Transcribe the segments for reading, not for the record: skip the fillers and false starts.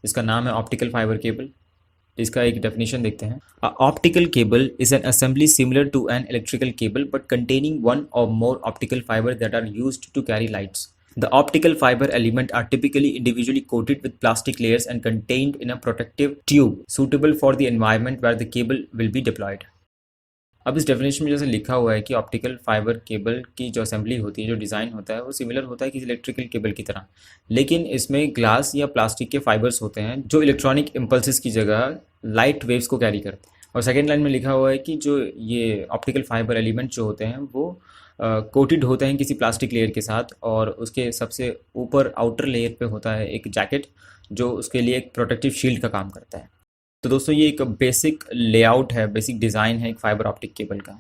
इसका नाम है ऑप्टिकल फाइबर केबल। इसका एक डेफिनेशन देखते हैं। Optical cable is an assembly similar to an electrical cable but containing one or more optical fibre that are used to carry lights. The optical fiber element are typically individually coated with plastic layers and contained in a protective tube suitable for the environment where the cable will be deployed. अब इस definition में जैसे लिखा हुआ है कि optical fibre cable की जो असेंबली होती है, जो डिज़ाइन होता है, वो सिमिलर होता है किसी इलेक्ट्रिकल केबल की तरह, लेकिन इसमें ग्लास या प्लास्टिक के फाइबर्स होते हैं जो इलेक्ट्रॉनिक इम्पल्सेस की जगह लाइट वेव्स को कैरी करते हैं। और सेकेंड लाइन में लिखा हुआ है कि जो ये ऑप्टिकल फाइबर एलिमेंट जो होते हैं वो कोटेड होते हैं किसी प्लास्टिक लेयर के साथ, और उसके सबसे ऊपर आउटर लेयर पे होता है एक जैकेट जो उसके लिए एक प्रोटेक्टिव शील्ड का काम करता है। तो दोस्तों ये एक बेसिक लेआउट है, बेसिक डिज़ाइन है एक फाइबर ऑप्टिक केबल का।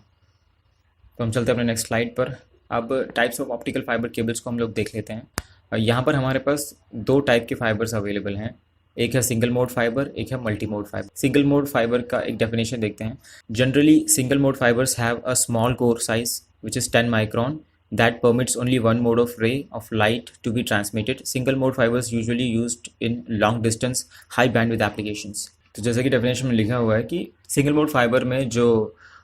तो हम चलते हैं अपने नेक्स्ट स्लाइड पर। अब types of optical fibre cables को हम लोग देख लेते हैं। यहाँ पर हमारे पास दो टाइप के फाइबर्स अवेलेबल हैं, एक है सिंगल मोड फाइबर, एक है multi mode fibre. Single mode fibre का एक डेफिनेशन देखते हैं। Generally single mode fibres have a small core size which is 10 micron that permits only one mode of ray of light to be transmitted. Single mode fibers usually used in long distance high bandwidth applications. तो जैसे कि definition में लिखा हुआ है कि single mode fibre में जो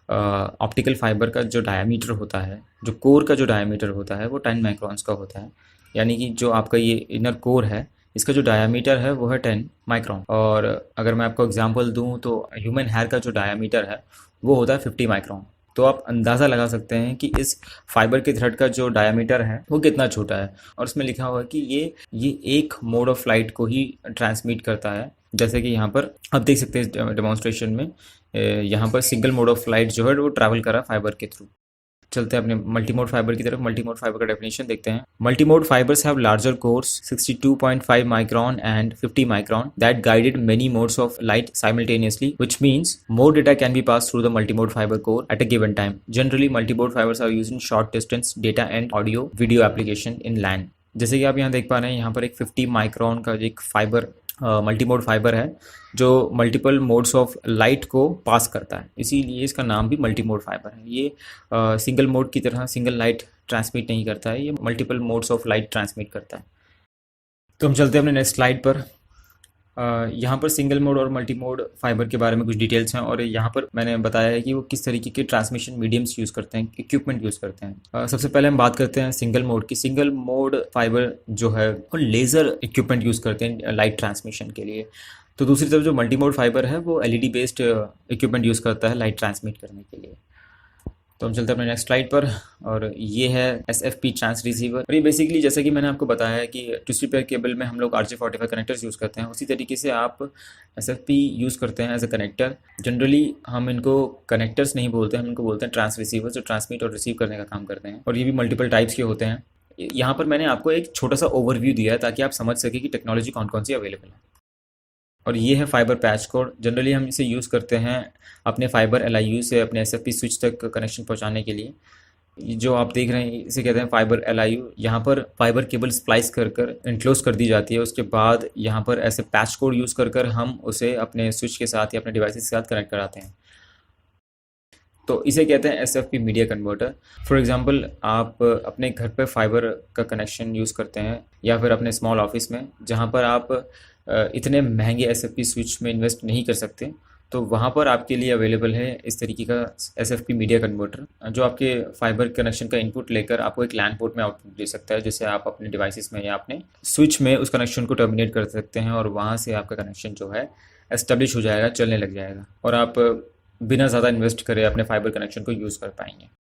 ऑप्टिकल फाइबर का जो डायमीटर होता है, जो कोर का जो डायमीटर होता है वो 10 माइक्रॉन्स का होता है। यानी कि जो आपका ये इनर कोर है इसका जो डायमीटर है वो है 10 माइक्रॉन। और अगर मैं आपको एग्जांपल दूं तो ह्यूमन हेयर का जो डायमीटर है वो होता है 50 माइक्रॉन। तो आप अंदाज़ा लगा सकते हैं कि इस फाइबर के थ्रेड का जो डायमीटर है वो कितना छोटा है। और उसमें लिखा हुआ है कि ये एक मोड ऑफ लाइट को ही ट्रांसमिट करता है। जैसे कि यहाँ पर आप देख सकते हैं डेमोन्स्ट्रेशन में, यहाँ पर सिंगल मोड ऑफ लाइट जो है वो ट्रैवल कर रहा है फाइबर के थ्रू। चलते हैं अपने मल्टीमोड फाइबर की तरफ। मल्टीमोड फाइबर का डेफिनेशन देखते हैं। Multimode fibres have larger cores 62.5 micron and 50 micron that guided many modes of light simultaneously, which means more data can be pass through the multimode fibre core at a given time. Generally multimode fibres are used in short distance data and audio video application in LAN. जैसे कि आप यहाँ देख पा रहे हैं, यहाँ पर एक 50 माइक्रॉन का एक फाइबर मल्टीमोड फाइबर है जो मल्टीपल मोड्स ऑफ लाइट को पास करता है, इसीलिए इसका नाम भी मल्टीमोड फाइबर है। ये सिंगल मोड की तरह सिंगल लाइट ट्रांसमिट नहीं करता है, ये multiple modes of light transmit करता है। तो हम चलते हैं अपने नेक्स्ट स्लाइड पर। यहाँ पर सिंगल मोड और मल्टी मोड फाइबर के बारे में कुछ डिटेल्स हैं, और यहाँ पर मैंने बताया है कि वो किस तरीके के ट्रांसमिशन मीडियम्स यूज़ करते हैं, इक्विपमेंट यूज़ करते हैं। सबसे पहले हम बात करते हैं सिंगल मोड की। सिंगल मोड फाइबर जो है वो लेज़र इक्विपमेंट यूज़ करते हैं लाइट ट्रांसमिशन के लिए। तो दूसरी तरफ जो मल्टी मोड फाइबर है वो LED बेस्ड इक्विपमेंट यूज़ करता है लाइट ट्रांसमिट करने के लिए। तो हम चलते हैं अपने नेक्स्ट स्लाइड पर, और ये है SFP ट्रांस रिसीवर। और ये बेसिकली जैसे कि मैंने आपको बताया है कि ट्विस्ट पेयर केबल में हम लोग RJ45 कनेक्टर्स यूज़ करते हैं, उसी तरीके से आप SFP यूज़ करते हैं एज अ कनेक्टर। जनरली हम इनको कनेक्टर्स नहीं बोलते हैं, हम इनको बोलते हैं ट्रांस रिसीवर, जो ट्रांसमिट और रिसीव करने का काम करते हैं। और ये भी मल्टीपल टाइप्स के होते हैं। यहाँ पर मैंने आपको एक छोटा सा ओवरव्यू दिया है ताकि आप समझ सकें कि टेक्नोलॉजी कौन कौन सी अवेलेबल है। और ये है फाइबर पैच कोड। जनरली हम इसे यूज़ करते हैं अपने फाइबर LIU से अपने SFP स्विच तक कनेक्शन पहुंचाने के लिए। जो आप देख रहे हैं इसे कहते हैं फाइबर LIU। यहाँ पर फाइबर केबल स्प्लाइस कर कर इनक्लोज कर दी जाती है, उसके बाद यहाँ पर ऐसे पैच कोड यूज़ कर कर हम उसे अपने स्विच के साथ या अपने डिवाइसेस के साथ कनेक्ट कराते हैं। तो इसे कहते हैं SFP media converter. For example आप अपने घर पे फाइबर का कनेक्शन यूज़ करते हैं, या फिर अपने स्मॉल ऑफिस में जहाँ पर आप इतने महंगे SFP स्विच में इन्वेस्ट नहीं कर सकते, तो वहाँ पर आपके लिए अवेलेबल है इस तरीके का SFP मीडिया कन्वर्टर, जो आपके फाइबर कनेक्शन का इनपुट लेकर आपको एक लैन पोर्ट में आउटपुट दे सकता है, जिससे आप अपने डिवाइसेस में या अपने स्विच में उस कनेक्शन को टर्मिनेट कर सकते हैं, और वहाँ से आपका कनेक्शन जो है एस्टेब्लिश हो जाएगा, चलने लग जाएगा, और आप बिना ज़्यादा इन्वेस्ट करे अपने फाइबर कनेक्शन को यूज़ कर पाएंगे।